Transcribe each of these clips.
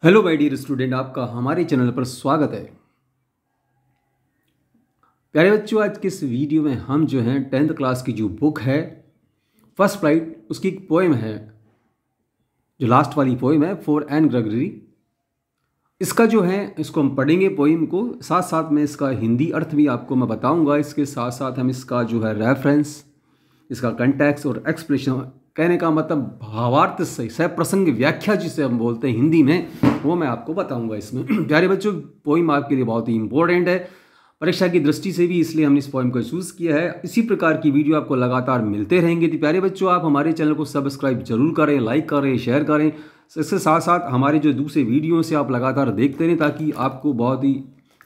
Hello my dear student, आपका हमारे channel पर स्वागत है। प्यारे बच्चों, आज के इस वीडियो में हम जो हैं 10th क्लास की जो बुक है फर्स्ट फ्लाइट, उसकी एक पोएम है, जो लास्ट वाली पोएम है फॉर एन ग्रेगरी। इसका जो है इसको हम पढ़ेंगे पोएम को, साथ साथ में इसका हिंदी अर्थ भी आपको मैं बताऊंगा। इसके साथ साथ हम इसका जो है रेफरेंस, इसका कंटेक्स्ट और एक्सप्रेशन, कहने का मतलब भावार्थ से सह प्रसंग व्याख्या जिसे हम बोलते हैं हिंदी में, वो मैं आपको बताऊंगा इसमें। प्यारे बच्चों, पोइम आपके लिए बहुत ही इंपॉर्टेंट है परीक्षा की दृष्टि से भी, इसलिए हमने इस पोइम को चूज़ किया है। इसी प्रकार की वीडियो आपको लगातार मिलते रहेंगे। तो प्यारे बच्चों, आप हमारे चैनल को सब्सक्राइब जरूर करें, लाइक करें, शेयर करें। इसके साथ साथ हमारे जो दूसरे वीडियो से आप लगातार देखते रहें ताकि आपको बहुत ही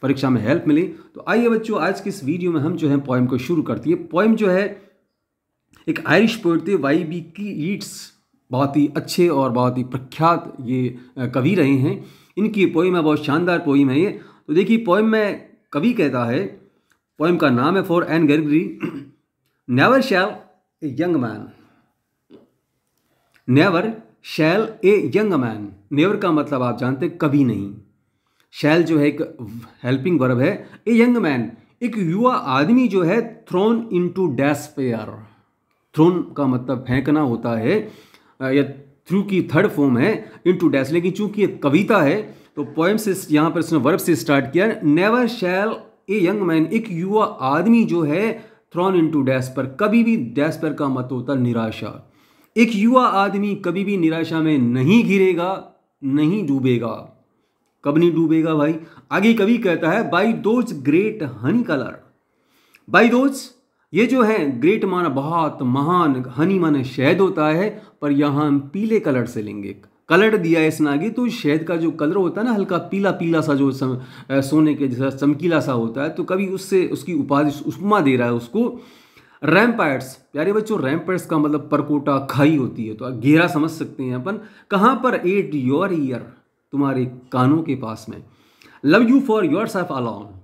परीक्षा में हेल्प मिले। तो आइए बच्चों, आज के इस वीडियो में हम जो है पोइम को शुरू करती है। पोइम जो है एक आयरिश पोएट थे वाई.बी. ईट्स, बहुत ही अच्छे और बहुत ही प्रख्यात ये कवि रहे हैं। इनकी पोइम है, बहुत शानदार पोइम है ये। तो देखिए, पोइम में कवि कहता है, पोइम का नाम है for Anne Gregory. Never shall a young man, never shall a young man. Never का मतलब आप जानते हैं कभी नहीं। शैल जो है एक हेल्पिंग वर्ब है। ए यंग मैन, एक युवा आदमी जो है, थ्रोन इनटू डेस्पेयर। थ्रोन का मतलब फेंकना होता है, या थ्रू की थर्ड फॉर्म है, इनटू डैश। लेकिन चूंकि ये कविता है तो पोएम से यहाँ पर इसने वर्ब से स्टार्ट किया। Never shall a young man, एक युवा आदमी जो है, थ्रोन इनटू डैश पर। कभी भी डैश पर का मतलब होता है निराशा। एक युवा आदमी कभी भी निराशा में नहीं घिरेगा, नहीं डूबेगा। कब नहीं डूबेगा भाई? आगे कवि कहता है, by those great Honey colour. By those, ये जो है ग्रेट माना बहुत महान, हनी माना शहद होता है, पर यहाँ हम पीले कलर से लेंगे। कलर दिया है इसने आगे, तो शहद का जो कलर होता है ना, हल्का पीला पीला सा, जो सोने के जैसा चमकीला सा होता है, तो कभी उससे उसकी उपाधि उपमा दे रहा है उसको। रैम्पायर्स, प्यारे बच्चों, रैम्पायर्स का मतलब परकोटा, खाई होती है, तो घेरा समझ सकते हैं अपन। कहाँ पर? एट योर ईयर, तुम्हारे कानों के पास में। Love you for your self alone,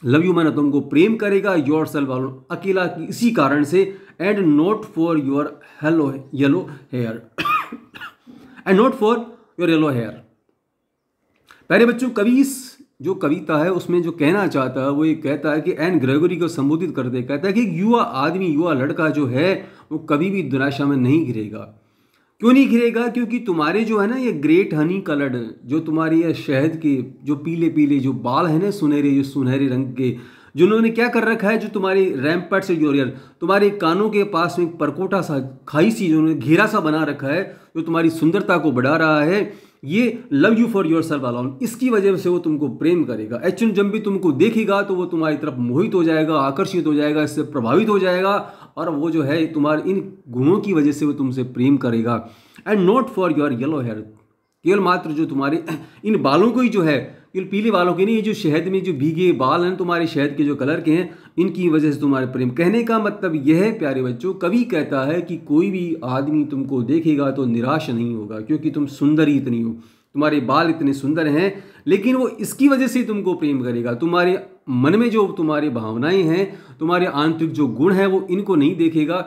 love you मैंने तुमको प्रेम करेगा, योर सेल्फ अलोन, अकेला इसी कारण से। And not for your hello yellow hair, and not for your yellow hair. प्यारे बच्चों, कवि इस जो कविता है उसमें जो कहना चाहता है वो ये कहता है कि एन ग्रेगरी को संबोधित करते कहता है कि युवा आदमी, युवा लड़का जो है, वो कभी भी निराशा में नहीं घिरेगा। क्यों नहीं घिरेगा? क्योंकि तुम्हारे जो है ना ये ग्रेट हनी कलर्ड, जो तुम्हारी ये शहद के जो पीले पीले जो बाल है ना, सुनहरे, जो सुनहरे रंग के, जिन्होंने क्या कर रखा है, जो तुम्हारी रैम्पर्ट से जोरियर, तुम्हारे कानों के पास में परकोटा सा, खाई सी, जिन्होंने घेरा सा बना रखा है, जो तुम्हारी सुंदरता को बढ़ा रहा है, ये love you for your self alone, इसकी वजह से वो तुमको प्रेम करेगा। एक्चुअली जब भी तुमको देखेगा तो वो तुम्हारी तरफ मोहित हो जाएगा, आकर्षित हो जाएगा, इससे प्रभावित हो जाएगा, और वो जो है तुम्हारे इन गुणों की वजह से वो तुमसे प्रेम करेगा। And not for your yellow hair, केवल मात्र जो तुम्हारे इन बालों को ही जो है, केवल पीले बालों के नहीं, ये जो शहद में जो भीगे बाल हैं तुम्हारे, शहद के जो कलर के हैं, इनकी वजह से तुम्हारे प्रेम। कहने का मतलब यह है प्यारे बच्चों, कवि कहता है कि कोई भी आदमी तुमको देखेगा तो निराश नहीं होगा, क्योंकि तुम सुंदर ही इतनी हो, तुम्हारे बाल इतने सुंदर हैं, लेकिन वो इसकी वजह से तुमको प्रेम करेगा। तुम्हारे मन में जो तुम्हारी भावनाएं हैं, तुम्हारे आंतरिक जो गुण हैं, वो इनको नहीं देखेगा,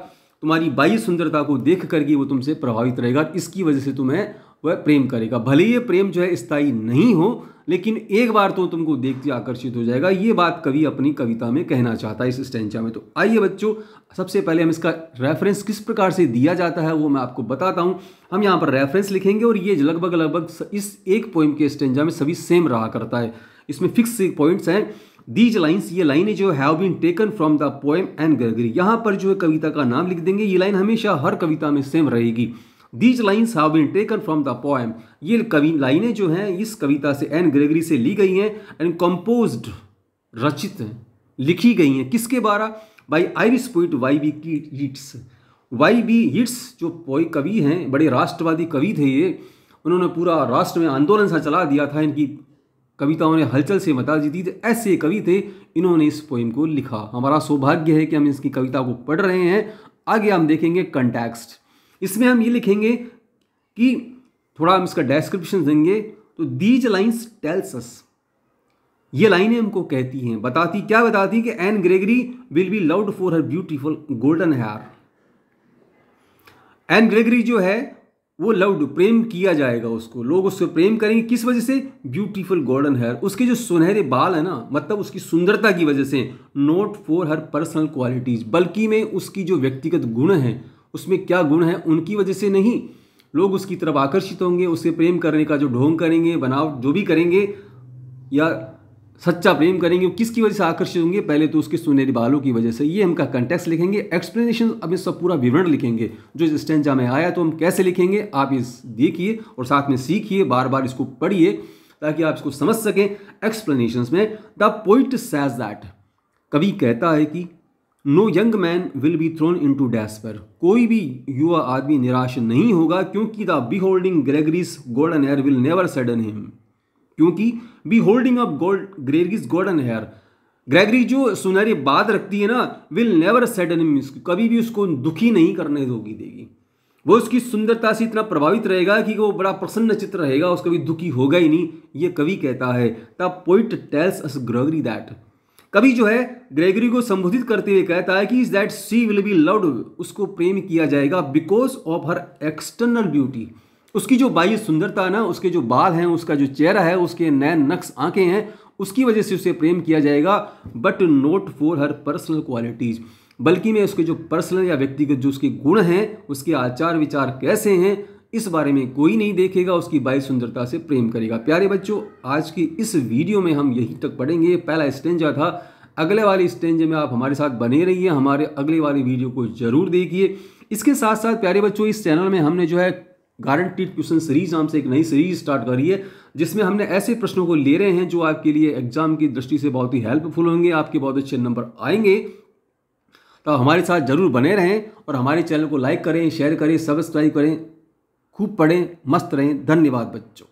तुम्हारी बाह्य सुंदरता को देख करके वो तुमसे प्रभावित रहेगा, इसकी वजह से तुम्हें वह प्रेम करेगा। भले ये प्रेम जो है स्थायी नहीं हो, लेकिन एक बार तो तुमको देखते आकर्षित हो जाएगा। ये बात कवि अपनी कविता में कहना चाहता है इस स्टैंचा में। तो आइए बच्चों, सबसे पहले हम इसका रेफरेंस किस प्रकार से दिया जाता है वो मैं आपको बताता हूँ। हम यहाँ पर रेफरेंस लिखेंगे, और ये लगभग इस एक पोइम के स्टैंजा में सभी सेम रहा करता है। इसमें फिक्स पॉइंट्स हैं। दीज लाइन्स, ये लाइनें जो have been taken from the poem Anne Gregory, यहाँ पर जो है कविता का नाम लिख देंगे। ये लाइन हमेशा हर कविता में सेम रहेगी। These lines have been taken from the poem, ये कवि लाइनें जो हैं इस कविता से, एन ग्रेगरी से ली गई हैं। एंड कंपोज्ड, रचित हैं, लिखी गई हैं किसके द्वारा? By Irish poet YB. Yeats. YB. Yeats जो कवि हैं, बड़े राष्ट्रवादी कवि थे ये। उन्होंने पूरा राष्ट्र में आंदोलन सा चला दिया था, इनकी कविताओं ने हलचल से मचा दी थी। ऐसे कवि थे, इन्होंने इस पोइम को लिखा। हमारा सौभाग्य है कि हम इसकी कविता को पढ़ रहे हैं। आगे हम देखेंगे कंटेक्स्ट। इसमें हम ये लिखेंगे कि थोड़ा हम इसका डिस्क्रिप्शन देंगे। तो दीज लाइन्स टेल्स अस, ये लाइनें हमको कहती हैं, बताती, क्या बताती कि Anne Gregory will be loved for her beautiful golden hair. Anne Gregory जो है वो लव्ड, प्रेम किया जाएगा उसको, लोग उससे प्रेम करेंगे। किस वजह से? ब्यूटीफुल गोल्डन हेयर, उसके जो सुनहरे बाल है ना, मतलब उसकी सुंदरता की वजह से। Not for her personal qualities, बल्कि में उसकी जो व्यक्तिगत गुण हैं, उसमें क्या गुण है उनकी वजह से नहीं। लोग उसकी तरफ आकर्षित होंगे, उससे प्रेम करने का जो ढोंग करेंगे, बनाव जो भी करेंगे या सच्चा प्रेम करेंगे, वो किसकी वजह से आकर्षित होंगे? पहले तो उसके सुनहरे बालों की वजह से। ये हम का कंटेक्स्ट लिखेंगे, एक्सप्लेनेशन अब इसका पूरा विवरण लिखेंगे जो इस स्टेंजा में आया। तो हम कैसे लिखेंगे आप इस देखिए और साथ में सीखिए, बार बार इसको पढ़िए ताकि आप इसको समझ सकें। एक्सप्लेनेशंस में द पोइट सेज दैट, कवि कहता है कि no young man will be thrown into despair, कोई भी युवा आदमी निराश नहीं होगा, क्योंकि the beholding Gregory's golden hair will never sadden him, क्योंकि beholding up Gregory's golden hair, Gregory जो सुनहरे बाल रखती है ना, विल नेवर सडन हिम, कभी भी उसको दुखी नहीं करने देगी। वो उसकी सुंदरता से इतना प्रभावित रहेगा कि वो बड़ा प्रसन्न चित्र रहेगा, उसको कभी दुखी होगा ही नहीं। ये कवि कहता है। The poet tells us Gregory that, कवि जो है ग्रेगरी को संबोधित करते हुए कहता है कि is that she will be loved, उसको प्रेम किया जाएगा because of her external beauty, उसकी जो बाह्य सुंदरता है ना, उसके जो बाल हैं, उसका जो चेहरा है, उसके नैन नक्श आंखें हैं, उसकी वजह से उसे प्रेम किया जाएगा। But not for her personal qualities, बल्कि में उसके जो पर्सनल या व्यक्तिगत जो उसके गुण हैं, उसके आचार विचार कैसे हैं, इस बारे में कोई नहीं देखेगा, उसकी बाह्य सुंदरता से प्रेम करेगा। प्यारे बच्चों, आज की इस वीडियो में हम यहीं तक पढ़ेंगे। पहला स्टेंजा था, अगले वाले स्टेंजे में आप हमारे साथ बने रहिए, हमारे अगले वाली वीडियो को जरूर देखिए। इसके साथ साथ प्यारे बच्चों, इस चैनल में हमने जो है गारंटीड क्वेश्चन सीरीज नाम से एक नई सीरीज स्टार्ट करी है, जिसमें हमने ऐसे प्रश्नों को ले रहे हैं जो आपके लिए एग्जाम की दृष्टि से बहुत ही हेल्पफुल होंगे, आपके बहुत अच्छे नंबर आएंगे। तो हमारे साथ जरूर बने रहें और हमारे चैनल को लाइक करें, शेयर करें, सब्सक्राइब करें, खूब पढ़ें, मस्त रहें। धन्यवाद बच्चों।